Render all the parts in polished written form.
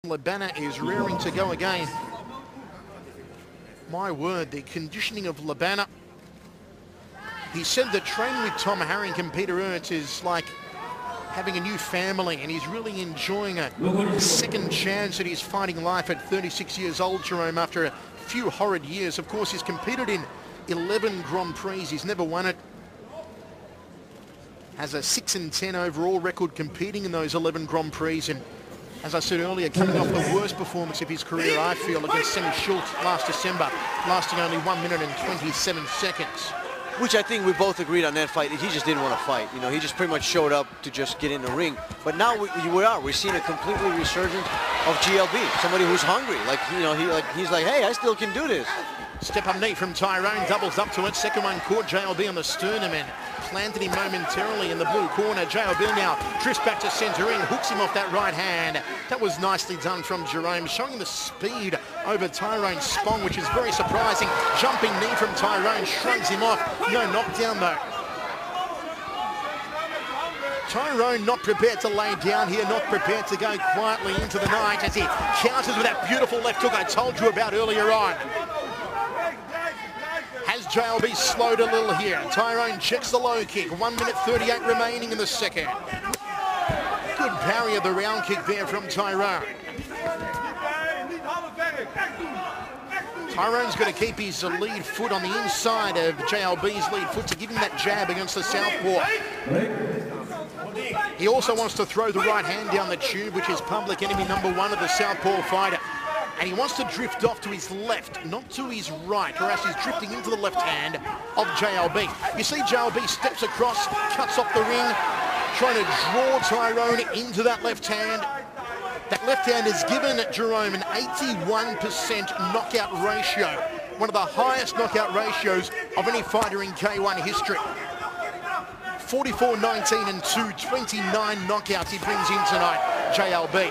Labana is rearing to go again. My word, the conditioning of Labana. He said that training with Tom Harring and Peter Ertz is like having a new family, and he's really enjoying a second chance at his fighting life at 36 years old, Jerome, after a few horrid years. Of course, he's competed in 11 Grand Prix. He's never won it. Has a 6-10 overall record competing in those 11 Grand Prix, and as I said earlier, coming off the worst performance of his career, I feel, against Sammy Schultz last December, lasting only 1 minute and 27 seconds. Which I think we both agreed on that fight. He just didn't want to fight. You know, he just pretty much showed up to just get in the ring. But now we're seeing a completely resurgence of GLB, somebody who's hungry. Like, you know, he's like, hey, I still can do this. Step up knee from Tyrone, doubles up to it. Second one caught JLB on the sternum and planted him momentarily in the blue corner. JLB now drifts back to center ring, hooks him off that right hand. That was nicely done from Jerome, showing the speed over Tyrone Spong, which is very surprising. Jumping knee from Tyrone, shrugs him off. No knockdown though. Tyrone not prepared to lay down here, not prepared to go quietly into the night as he counters with that beautiful left hook I told you about earlier on. Has JLB slowed a little here? Tyrone checks the low kick. 1 minute 38 remaining in the second. Good parry of the round kick there from Tyrone. Tyrone's going to keep his lead foot on the inside of JLB's lead foot to give him that jab against the southpaw. He also wants to throw the right hand down the tube, which is public enemy number one of the southpaw fighter. And he wants to drift off to his left, not to his right, or else he's drifting into the left hand of JLB. You see JLB steps across, cuts off the ring, trying to draw Tyrone into that left hand. That left hand has given Jerome an 81% knockout ratio, one of the highest knockout ratios of any fighter in K1 history. 44, 19 and 2, 29 knockouts he brings in tonight, JLB.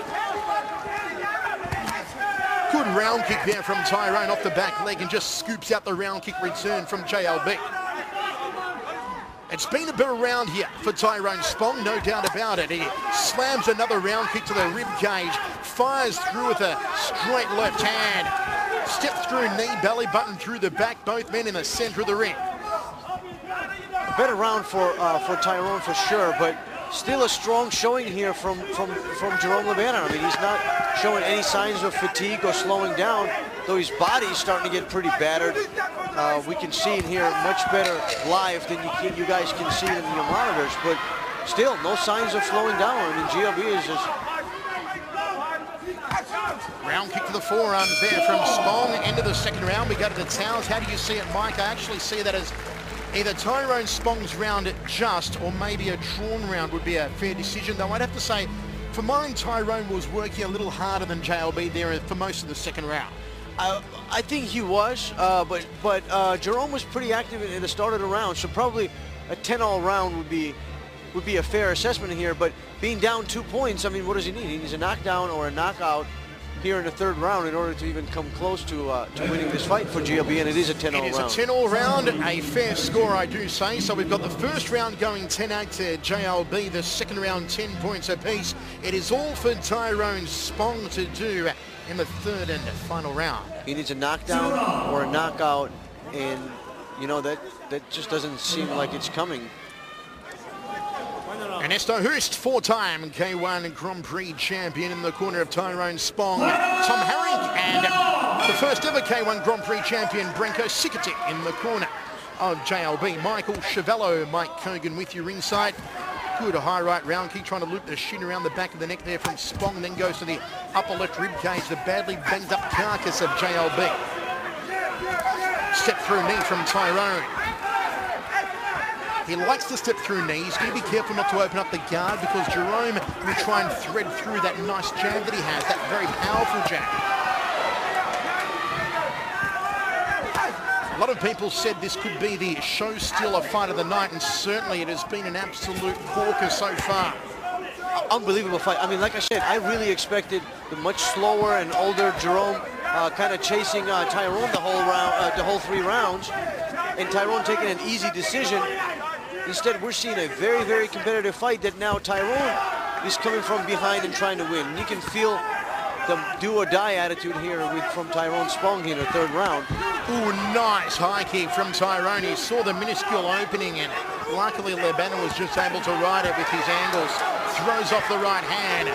Good round kick there from Tyrone off the back leg and just scoops out the round kick return from JLB. It's been a bit of round here for Tyrone Spong, no doubt about it. He slams another round kick to the rib cage, fires through with a straight left hand, steps through knee, belly button through the back, both men in the center of the ring. A better round for Tyrone for sure, but still a strong showing here from Jerome Labana. I mean, he's not showing any signs of fatigue or slowing down, though his body's starting to get pretty battered. We can see it here much better live than you guys can see it in your monitors, but still no signs of slowing down. I mean, GLB is just... Round kick to the forearms there from Spong. End of the second round, we go to the towels. How do you see it, Mike? I actually see that as either Tyrone Spong's round at just, or maybe a drawn round would be a fair decision, though I'd have to say, for mine, Tyrone was working a little harder than JLB there for most of the second round. I think he was, but Jerome was pretty active at the start of the round, so probably a 10-all round would be a fair assessment here. But being down 2 points, I mean, what does he need? He needs a knockdown or a knockout here in the third round in order to even come close to winning this fight for GLB, and it is a 10-all round. It is a 10-all round, a fair score, I do say. So we've got the first round going 10-8 to JLB, the second round 10 points apiece. It is all for Tyrone Spong to do in the third and final round. He needs a knockdown or a knockout, and you know that just doesn't seem like it's coming. Ernesto Hurst, four-time K1 Grand Prix champion in the corner of Tyrone Spong. Tom Harring and the first ever K1 Grand Prix champion, Branko Sikatic, in the corner of JLB. Michael Chevello, Mike Kogan with you ringside. Good high right round kick, trying to loop the shin around the back of the neck there from Spong, and then goes to the upper left rib cage, the badly banged up carcass of JLB. Step through knee from Tyrone. He likes to step through knees. Got to be careful not to open up the guard, because Jerome will try and thread through that nice jab that he has, that very powerful jab. A lot of people said this could be the show stealer fight of the night, and certainly it has been an absolute corker so far. Unbelievable fight. I mean, like I said, I really expected the much slower and older Jerome kind of chasing Tyrone the whole 3 rounds, and Tyrone taking an easy decision. Instead, we're seeing a very, very competitive fight that now Tyrone is coming from behind and trying to win. And you can feel do-or-die attitude here from Tyrone Spong here in the third round. Ooh, nice high kick from Tyrone. He saw the minuscule opening, and luckily Lebana was just able to ride it with his angles. Throws off the right hand.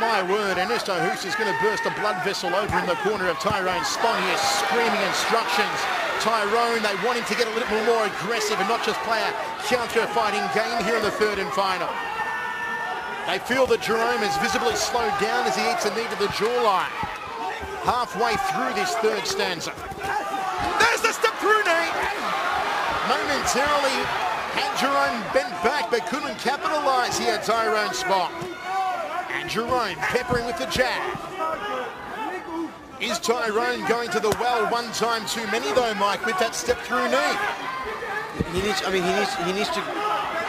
My word, Ernesto Hoost is going to burst a blood vessel over in the corner of Tyrone Spong. He is screaming instructions. Tyrone, they want him to get a little bit more aggressive and not just play a counter-fighting game here in the third and final. They feel that Jerome has visibly slowed down as he eats a knee to the jawline. Halfway through this third stanza. There's the step through knee. Momentarily had Jerome bent back but couldn't capitalize here, Tyrone Spong. And Jerome peppering with the jab. Is Tyrone going to the well one time too many though, Mike, with that step through knee? He needs to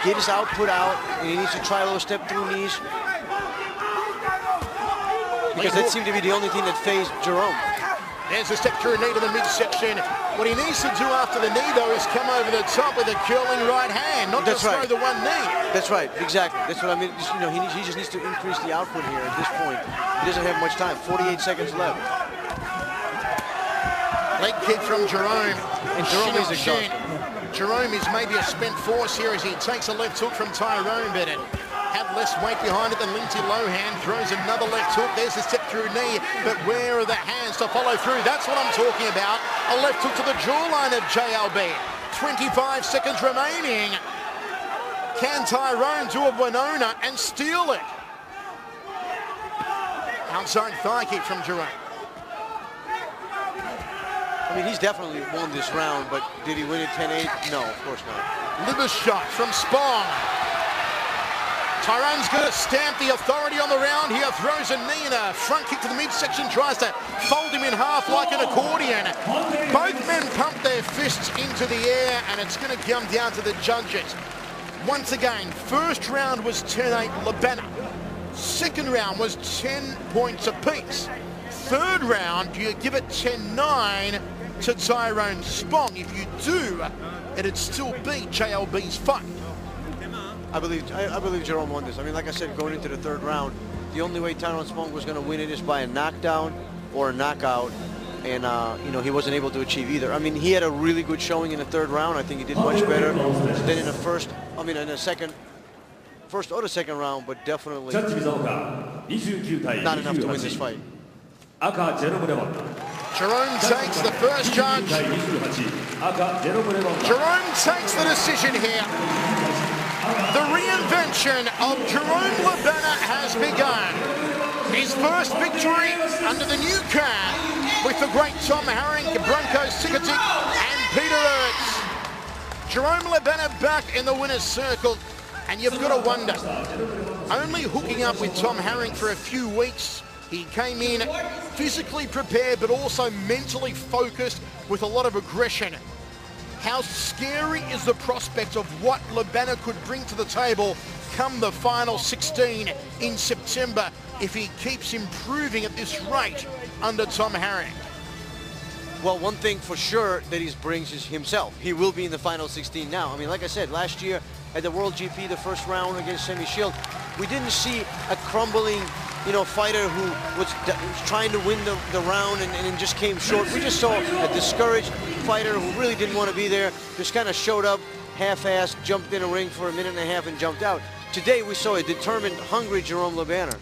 get his output out, and he needs to try those step through knees. Because that seemed to be the only thing that phased Jerome. There's a step through knee to the midsection. What he needs to do after the knee, though, is come over the top with a curling right hand, not just throw the one knee. That's right, exactly. That's what I mean. You know, he just needs to increase the output here at this point. He doesn't have much time. 48 seconds left. Leg kick from Jerome. And Jerome is exhausted. Jerome is maybe a spent force here as he takes a left hook from Tyrone, but it had less weight behind it than Lindsay Lohan. Throws another left hook. There's the step through knee, but where are the hands to follow through? That's what I'm talking about. A left hook to the jawline of JLB. 25 seconds remaining. Can Tyrone do a Winona and steal it? Outside thigh kick from Jerome. I mean, he's definitely won this round, but did he win it 10-8? No, of course not. Liver shot from Spong. Tyrone's going to stamp the authority on the round here. Throws a knee and a front kick to the midsection. Tries to fold him in half like an accordion. Both men pump their fists into the air, and it's going to come down to the judges. Once again, first round was 10-8 Lebana. Second round was 10 points apiece. Third round, you give it 10-9 to Tyrone Spong. If you do, it'd still be JLB's fight. I believe Jerome won this. I mean, like I said, going into the third round, the only way Tyrone Spong was going to win it is by a knockdown or a knockout, and you know, he wasn't able to achieve either. I mean, he had a really good showing in the third round. I think he did much better than in the first. I mean, in the first or the second round, but definitely not enough to win this fight. Jerome takes the first judge. Jerome takes the decision here. The reinvention of Jerome Lebana has begun. His first victory under the new can with the great Tom Herring, Branko Sikatic, and Peter Ertz. Jerome Lebana back in the winner's circle, and you've got to wonder, only hooking up with Tom Herring for a few weeks, he came in physically prepared, but also mentally focused with a lot of aggression. How scary is the prospect of what Lebana could bring to the table come the final 16 in September if he keeps improving at this rate under Tom Herring? Well, one thing for sure that he brings is himself. He will be in the final 16 now. I mean, like I said, last year at the World GP, the first round against Semi Shield, we didn't see a crumbling, you know, fighter who was trying to win the round and just came short. We just saw a discouraged fighter who really didn't want to be there, just kind of showed up half-assed, jumped in a ring for a minute and a half and jumped out. Today we saw a determined, hungry Jerome Lebana.